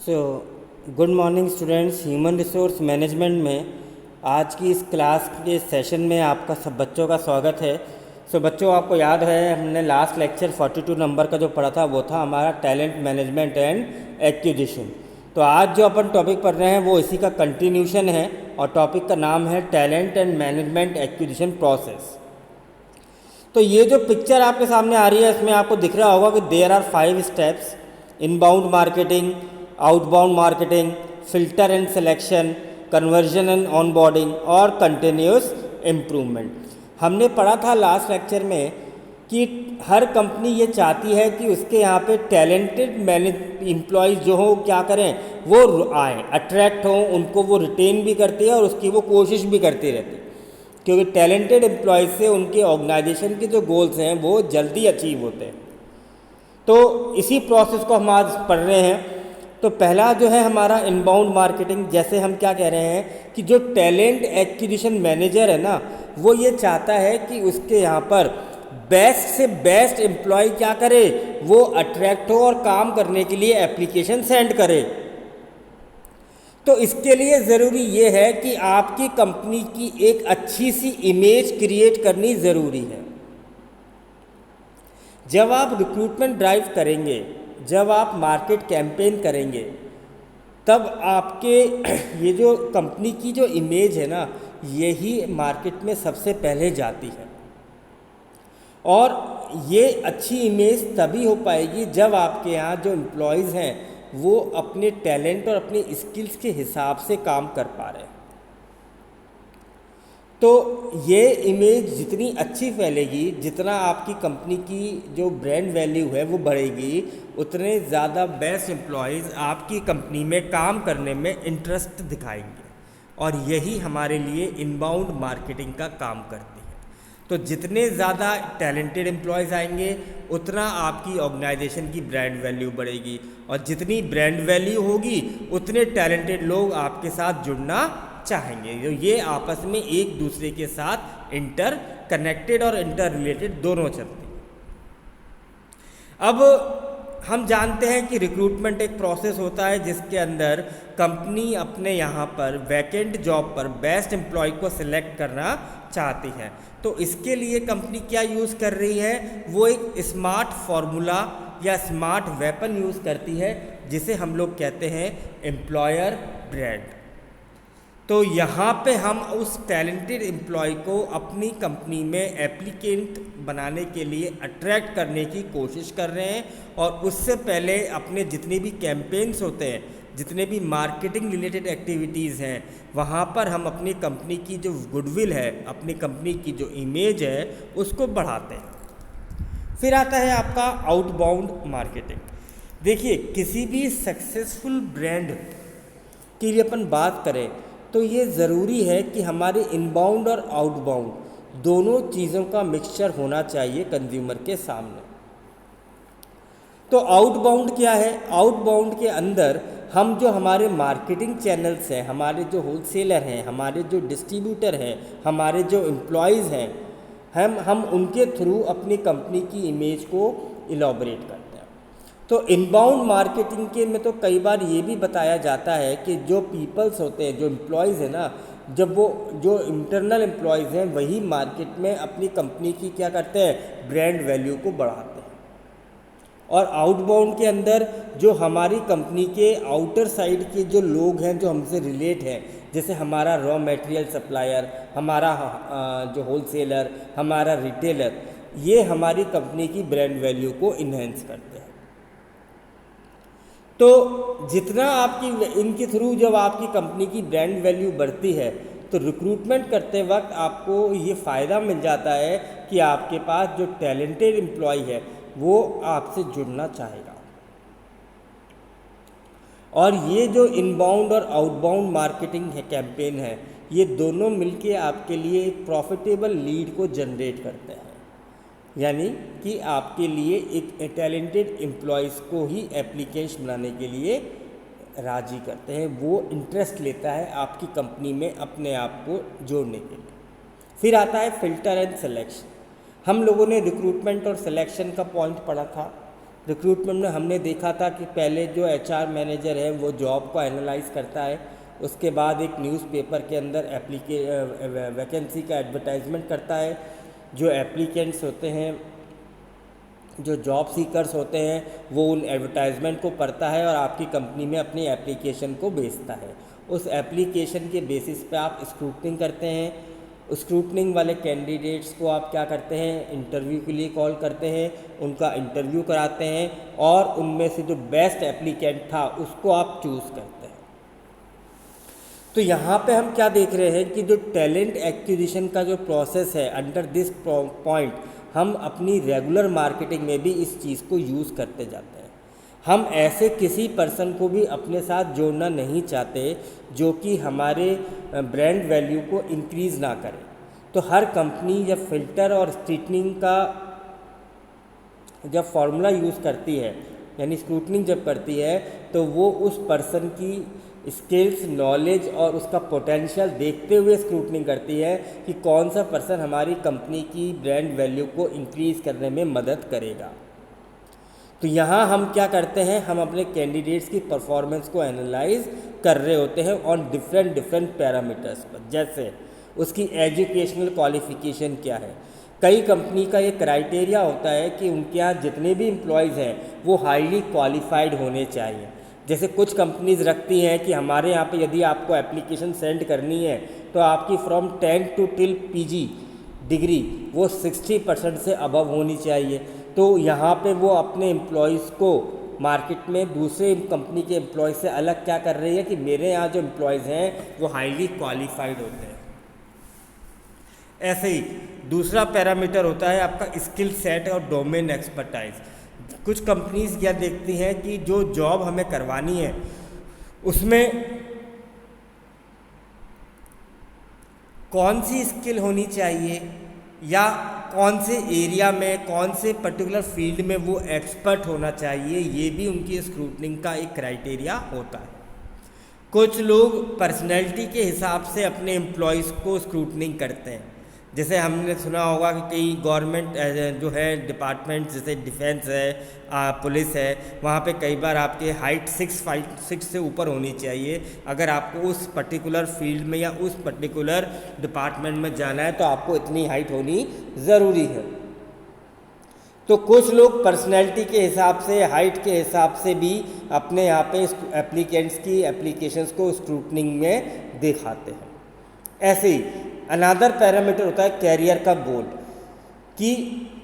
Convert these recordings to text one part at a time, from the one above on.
So good morning students. Human resource management में आज की इस क्लास के सेशन में आपका सब बच्चों का स्वागत है। सो बच्चों, आपको याद है हमने लास्ट लेक्चर 42 नंबर का जो पढ़ा था वो था हमारा टैलेंट मैनेजमेंट एंड एक्विजिशन। तो आज जो अपन टॉपिक पढ़ रहे हैं वो इसी का कंटिन्यूशन है और टॉपिक का नाम है talent and management acquisition process. तो ये जो पिक्चर आपके सामने आ रही है इसमें आपको दिख रहा होगा कि there are 5 steps: inbound marketing, outbound marketing, filter and selection, conversion and onboarding और कंटिन्यूस इम्प्रूवमेंट। हमने पढ़ा था लास्ट लेक्चर में कि हर कंपनी ये चाहती है कि उसके यहाँ पे टैलेंटेड मैनेज एम्प्लॉयज़ जो हो क्या करें, वो आए, अट्रैक्ट हों, उनको वो रिटेन भी करती है और उसकी वो कोशिश भी करती रहती है, क्योंकि टैलेंटेड एम्प्लॉयज़ से उनके ऑर्गेनाइजेशन के जो गोल्स हैं वो जल्दी अचीव होते हैं। तो इसी प्रोसेस को हम आज पढ़ रहे हैं। तो पहला जो है हमारा इनबाउंड मार्केटिंग। जैसे हम क्या कह रहे हैं कि जो टैलेंट एक्विजिशन मैनेजर है ना, वो ये चाहता है कि उसके यहाँ पर बेस्ट से बेस्ट एम्प्लॉय क्या करे, वो अट्रैक्ट हो और काम करने के लिए एप्लीकेशन सेंड करे। तो इसके लिए ज़रूरी ये है कि आपकी कंपनी की एक अच्छी सी इमेज क्रिएट करनी ज़रूरी है। जब आप रिक्रूटमेंट ड्राइव करेंगे, जब आप मार्केट कैंपेन करेंगे, तब आपके ये जो कंपनी की जो इमेज है ना, यही मार्केट में सबसे पहले जाती है। और ये अच्छी इमेज तभी हो पाएगी जब आपके यहाँ जो एम्प्लॉयज़ हैं वो अपने टैलेंट और अपनी स्किल्स के हिसाब से काम कर पा रहे हैं। तो ये इमेज जितनी अच्छी फैलेगी, जितना आपकी कंपनी की जो ब्रांड वैल्यू है वो बढ़ेगी, उतने ज़्यादा बेस्ट एम्प्लॉयज़ आपकी कंपनी में काम करने में इंटरेस्ट दिखाएंगे। और यही हमारे लिए इनबाउंड मार्केटिंग का काम करती है। तो जितने ज़्यादा टैलेंटेड एम्प्लॉयज़ आएंगे, उतना आपकी ऑर्गेनाइजेशन की ब्रांड वैल्यू बढ़ेगी, और जितनी ब्रांड वैल्यू होगी उतने टैलेंटेड लोग आपके साथ जुड़ना चाहेंगे। तो ये आपस में एक दूसरे के साथ इंटर कनेक्टेड और इंटर रिलेटेड दोनों चलते हैं। अब हम जानते हैं कि रिक्रूटमेंट एक प्रोसेस होता है जिसके अंदर कंपनी अपने यहाँ पर वैकेंट जॉब पर बेस्ट एम्प्लॉय को सिलेक्ट करना चाहती है। तो इसके लिए कंपनी क्या यूज़ कर रही है, वो एक स्मार्ट फार्मूला या स्मार्ट वेपन यूज़ करती है, जिसे हम लोग कहते हैं एम्प्लॉयर ब्रांड। तो यहाँ पे हम उस टैलेंटेड एम्प्लॉय को अपनी कंपनी में एप्लीकेंट बनाने के लिए अट्रैक्ट करने की कोशिश कर रहे हैं, और उससे पहले अपने जितने भी कैंपेन्स होते हैं, जितने भी मार्केटिंग रिलेटेड एक्टिविटीज़ हैं, वहाँ पर हम अपनी कंपनी की जो गुडविल है, अपनी कंपनी की जो इमेज है, उसको बढ़ाते हैं। फिर आता है आपका आउटबाउंड मार्केटिंग। देखिए, किसी भी सक्सेसफुल ब्रांड के लिए अपन बात करें तो ये ज़रूरी है कि हमारे इनबाउंड और आउटबाउंड दोनों चीज़ों का मिक्सचर होना चाहिए कंज्यूमर के सामने। तो आउटबाउंड क्या है? आउटबाउंड के अंदर हम जो हमारे मार्केटिंग चैनल्स हैं, हमारे जो होलसेलर हैं, हमारे जो डिस्ट्रीब्यूटर हैं, हमारे जो एम्प्लॉयज़ हैं, हम उनके थ्रू अपनी कंपनी की इमेज को इलॉबरेट करते हैं। तो इनबाउंड मार्केटिंग के में तो कई बार ये भी बताया जाता है कि जो पीपल्स होते हैं, जो एम्प्लॉयज़ हैं ना, जब वो जो इंटरनल एम्प्लॉयज़ हैं वही मार्केट में अपनी कंपनी की क्या करते हैं, ब्रांड वैल्यू को बढ़ाते हैं। और आउटबाउंड के अंदर जो हमारी कंपनी के आउटर साइड के जो लोग हैं जो हमसे रिलेट हैं, जैसे हमारा रॉ मटेरियल सप्लायर, हमारा जो होलसेलर, हमारा रिटेलर, ये हमारी कंपनी की ब्रांड वैल्यू को इन्हेंस करते हैं। तो जितना आपकी इनके थ्रू जब आपकी कंपनी की ब्रांड वैल्यू बढ़ती है, तो रिक्रूटमेंट करते वक्त आपको ये फ़ायदा मिल जाता है कि आपके पास जो टैलेंटेड एम्प्लॉय है वो आपसे जुड़ना चाहेगा। और ये जो इनबाउंड और आउटबाउंड मार्केटिंग है, कैंपेन है, ये दोनों मिलके आपके लिए एक प्रॉफिटेबल लीड को जनरेट करते हैं। यानी कि आपके लिए एक टैलेंटेड एम्प्लॉयज़ को ही एप्लीकेशन बनाने के लिए राज़ी करते हैं, वो इंटरेस्ट लेता है आपकी कंपनी में अपने आप को जोड़ने के लिए। फिर आता है फिल्टर एंड सिलेक्शन। हम लोगों ने रिक्रूटमेंट और सिलेक्शन का पॉइंट पढ़ा था रिक्रूटमेंट में हमने देखा था कि पहले जो एचआर मैनेजर है वो जॉब को एनालाइज करता है, उसके बाद एक न्यूज़पेपर के अंदर वैकेंसी का एडवर्टाइजमेंट करता है। जो एप्लीकेंट्स होते हैं, जो जॉब सीकर्स होते हैं, वो उन एडवर्टाइजमेंट को पढ़ता है और आपकी कंपनी में अपनी एप्लीकेशन को भेजता है। उस एप्लीकेशन के बेसिस पे आप स्क्रूटनिंग करते हैं। स्क्रूटनिंग वाले कैंडिडेट्स को आप क्या करते हैं, इंटरव्यू के लिए कॉल करते हैं, उनका इंटरव्यू कराते हैं और उनमें से जो बेस्ट एप्लीकेंट था उसको आप चूज़ करते हैं। तो यहाँ पे हम क्या देख रहे हैं कि जो टैलेंट एक्विजिशन का जो प्रोसेस है, अंडर दिस पॉइंट हम अपनी रेगुलर मार्केटिंग में भी इस चीज़ को यूज़ करते जाते हैं। हम ऐसे किसी पर्सन को भी अपने साथ जोड़ना नहीं चाहते जो कि हमारे ब्रांड वैल्यू को इंक्रीज़ ना करे। तो हर कंपनी जब फिल्टर और स्क्रूटनिंग का जब फॉर्मूला यूज़ करती है, यानी स्क्रूटनिंग जब करती है, तो वो उस पर्सन की स्किल्स, नॉलेज और उसका पोटेंशियल देखते हुए स्क्रूटनिंग करती है कि कौन सा पर्सन हमारी कंपनी की ब्रांड वैल्यू को इंक्रीज़ करने में मदद करेगा। तो यहाँ हम क्या करते हैं, हम अपने कैंडिडेट्स की परफॉर्मेंस को एनालाइज कर रहे होते हैं ऑन डिफरेंट पैरामीटर्स पर, जैसे उसकी एजुकेशनल क्वालिफिकेशन क्या है। कई कंपनी का ये क्राइटेरिया होता है कि उनके यहाँ जितने भी एम्प्लॉयज़ हैं वो हाईली क्वालिफाइड होने चाहिए। जैसे कुछ कंपनीज रखती हैं कि हमारे यहाँ पे यदि आपको एप्लीकेशन सेंड करनी है तो आपकी from 10 to till PG degree वो 60% से अबव होनी चाहिए। तो यहाँ पे वो अपने एम्प्लॉयज़ को मार्केट में दूसरे कंपनी के एम्प्लॉयज़ से अलग क्या कर रही है कि मेरे यहाँ जो एम्प्लॉयज़ हैं वो हाईली क्वालिफाइड होते हैं। ऐसे ही दूसरा पैरामीटर होता है आपका स्किल सेट और डोमेन एक्सपर्टाइज। कुछ कंपनीज क्या देखती हैं कि जो जॉब हमें करवानी है उसमें कौन सी स्किल होनी चाहिए या कौन से एरिया में, कौन से पर्टिकुलर फील्ड में वो एक्सपर्ट होना चाहिए, ये भी उनकी स्क्रूटनिंग का एक क्राइटेरिया होता है। कुछ लोग पर्सनैलिटी के हिसाब से अपने एम्प्लॉयज़ को स्क्रूटनिंग करते हैं। जैसे हमने सुना होगा कि कई गवर्नमेंट जो है डिपार्टमेंट, जैसे डिफेंस है, पुलिस है, वहाँ पे कई बार आपके हाइट 6 से ऊपर होनी चाहिए। अगर आपको उस पर्टिकुलर फील्ड में या उस पर्टिकुलर डिपार्टमेंट में जाना है तो आपको इतनी हाइट होनी ज़रूरी है। तो कुछ लोग पर्सनैलिटी के हिसाब से, हाइट के हिसाब से भी अपने यहाँ पे एप्लीकेंट्स की एप्लीकेशंस को स्क्रूटनिंग में दिखाते हैं। ऐसे ही अनदर पैरामीटर होता है कैरियर का गोल, कि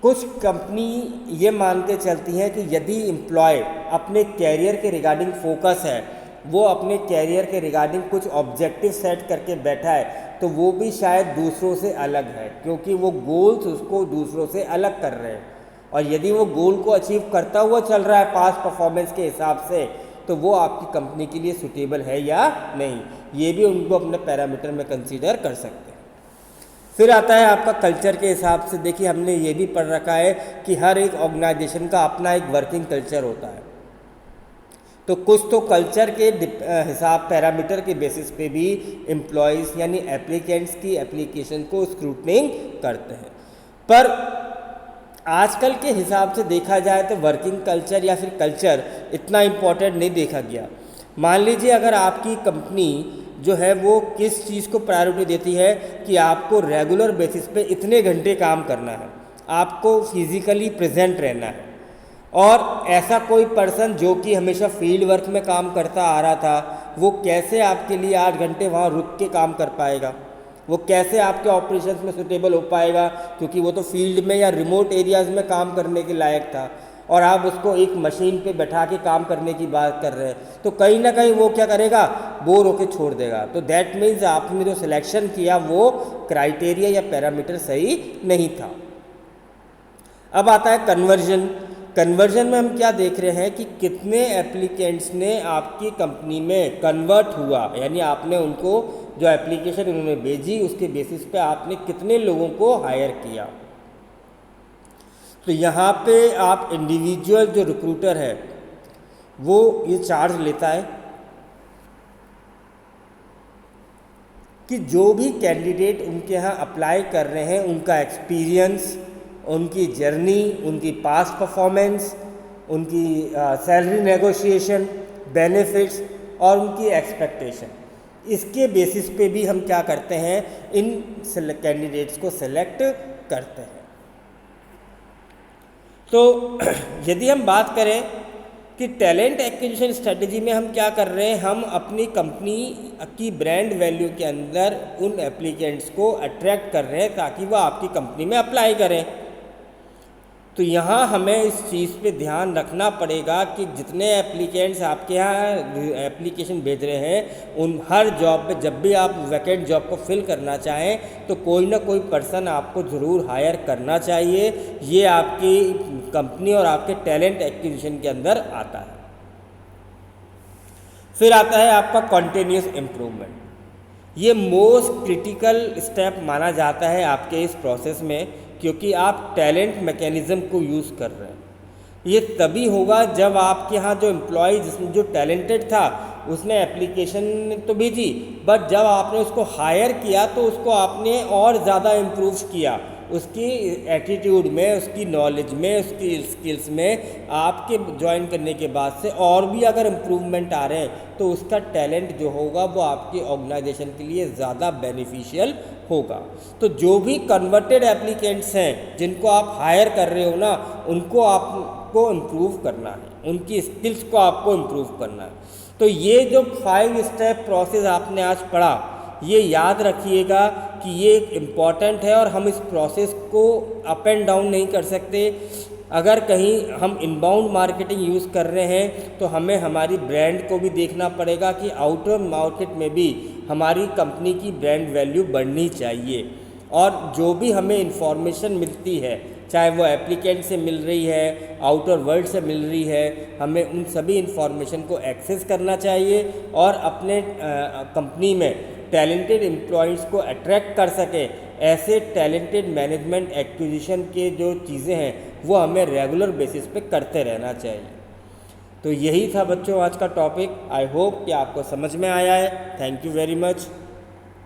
कुछ कंपनी ये मान के चलती हैं कि यदि एम्प्लॉय अपने कैरियर के रिगार्डिंग फोकस है, वो अपने कैरियर के रिगार्डिंग कुछ ऑब्जेक्टिव सेट करके बैठा है, तो वो भी शायद दूसरों से अलग है, क्योंकि वो गोल्स उसको दूसरों से अलग कर रहे हैं। और यदि वो गोल को अचीव करता हुआ चल रहा है पास्ट परफॉर्मेंस के हिसाब से, तो वो आपकी कंपनी के लिए सूटेबल है या नहीं, ये भी उनको अपने पैरामीटर में कंसीडर कर सकते हैं। फिर आता है आपका कल्चर के हिसाब से। देखिए, हमने ये भी पढ़ रखा है कि हर एक ऑर्गेनाइजेशन का अपना एक वर्किंग कल्चर होता है। तो कुछ तो कल्चर के हिसाब, पैरामीटर के बेसिस पे भी एम्प्लॉयज़ यानी एप्लीकेंट्स की एप्लीकेशन को स्क्रूटनिंग करते हैं। पर आजकल के हिसाब से देखा जाए तो वर्किंग कल्चर या फिर कल्चर इतना इम्पोर्टेंट नहीं देखा गया। मान लीजिए अगर आपकी कंपनी जो है वो किस चीज़ को प्रायोरिटी देती है कि आपको रेगुलर बेसिस पे इतने घंटे काम करना है, आपको फिजिकली प्रेजेंट रहना है, और ऐसा कोई पर्सन जो कि हमेशा फील्ड वर्क में काम करता आ रहा था, वो कैसे आपके लिए 8 घंटे वहाँ रुक के काम कर पाएगा? वो कैसे आपके ऑपरेशंस में सूटेबल हो पाएगा? क्योंकि वो तो फील्ड में या रिमोट एरियाज़ में काम करने के लायक था, और आप उसको एक मशीन पे बैठा के काम करने की बात कर रहे हैं, तो कहीं ना कहीं वो क्या करेगा, बोर होके छोड़ देगा। तो दैट मीन्स आपने जो सिलेक्शन किया वो क्राइटेरिया या पैरामीटर सही नहीं था। अब आता है कन्वर्जन। कन्वर्जन में हम क्या देख रहे हैं कि कितने एप्लीकेंट्स ने आपकी कंपनी में कन्वर्ट हुआ, यानी आपने उनको जो एप्लीकेशन उन्होंने भेजी उसके बेसिस पे आपने कितने लोगों को हायर किया। तो यहाँ पे आप इंडिविजुअल जो रिक्रूटर है वो ये चार्ज लेता है कि जो भी कैंडिडेट उनके यहाँ अप्लाई कर रहे हैं उनका एक्सपीरियंस, उनकी जर्नी, उनकी पास्ट परफॉर्मेंस, उनकी सैलरी नेगोशिएशन, बेनिफिट्स और उनकी एक्सपेक्टेशन, इसके बेसिस पे भी हम क्या करते हैं, इन कैंडिडेट्स को सेलेक्ट करते हैं। तो यदि हम बात करें कि टैलेंट एक्विजिशन स्ट्रेटजी में हम क्या कर रहे हैं, हम अपनी कंपनी की ब्रांड वैल्यू के अंदर उन एप्लीकेंट्स को अट्रैक्ट कर रहे हैं ताकि वह आपकी कंपनी में अप्लाई करें। तो यहाँ हमें इस चीज़ पे ध्यान रखना पड़ेगा कि जितने एप्लीकेंट्स आपके यहाँ एप्लीकेशन भेज रहे हैं, उन हर जॉब पे जब भी आप वैकेंट जॉब को फिल करना चाहें तो कोई ना कोई पर्सन आपको ज़रूर हायर करना चाहिए। ये आपकी कंपनी और आपके टैलेंट एक्विजिशन के अंदर आता है। फिर आता है आपका कॉन्टिन्यूस इम्प्रूवमेंट। ये मोस्ट क्रिटिकल स्टेप माना जाता है आपके इस प्रोसेस में, क्योंकि आप टैलेंट मैकेनिज़्म को यूज़ कर रहे हैं। ये तभी होगा जब आपके यहाँ जो एम्प्लॉय जिसमें जो टैलेंटेड था उसने एप्लीकेशन तो भेजी, बट जब आपने उसको हायर किया तो उसको आपने और ज़्यादा इम्प्रूव किया, उसकी एटीट्यूड में, उसकी नॉलेज में, उसकी स्किल्स में आपके ज्वाइन करने के बाद से और भी अगर इम्प्रूवमेंट आ रहे हैं तो उसका टैलेंट जो होगा वो आपकी ऑर्गेनाइजेशन के लिए ज़्यादा बेनिफिशियल होगा। तो जो भी कन्वर्टेड एप्लीकेंट्स हैं जिनको आप हायर कर रहे हो ना, उनको आपको इम्प्रूव करना है, उनकी स्किल्स को आपको इम्प्रूव करना है। तो ये जो 5 स्टेप प्रोसेस आपने आज पढ़ा, ये याद रखिएगा कि ये एक इम्पॉर्टेंट है और हम इस प्रोसेस को अप एंड डाउन नहीं कर सकते। अगर कहीं हम इनबाउंड मार्केटिंग यूज़ कर रहे हैं तो हमें हमारी ब्रांड को भी देखना पड़ेगा कि आउटर मार्केट में भी हमारी कंपनी की ब्रांड वैल्यू बढ़नी चाहिए। और जो भी हमें इंफॉर्मेशन मिलती है, चाहे वो एप्लीकेंट से मिल रही है, आउटर वर्ल्ड से मिल रही है, हमें उन सभी इंफॉर्मेशन को एक्सेस करना चाहिए और अपने कंपनी में टैलेंटेड एम्प्लॉयज़ को अट्रैक्ट कर सके। ऐसे टैलेंटेड मैनेजमेंट एक्विजिशन के जो चीज़ें हैं वो हमें रेगुलर बेसिस पे करते रहना चाहिए। तो यही था बच्चों आज का टॉपिक। आई होप कि आपको समझ में आया है। Thank you very much.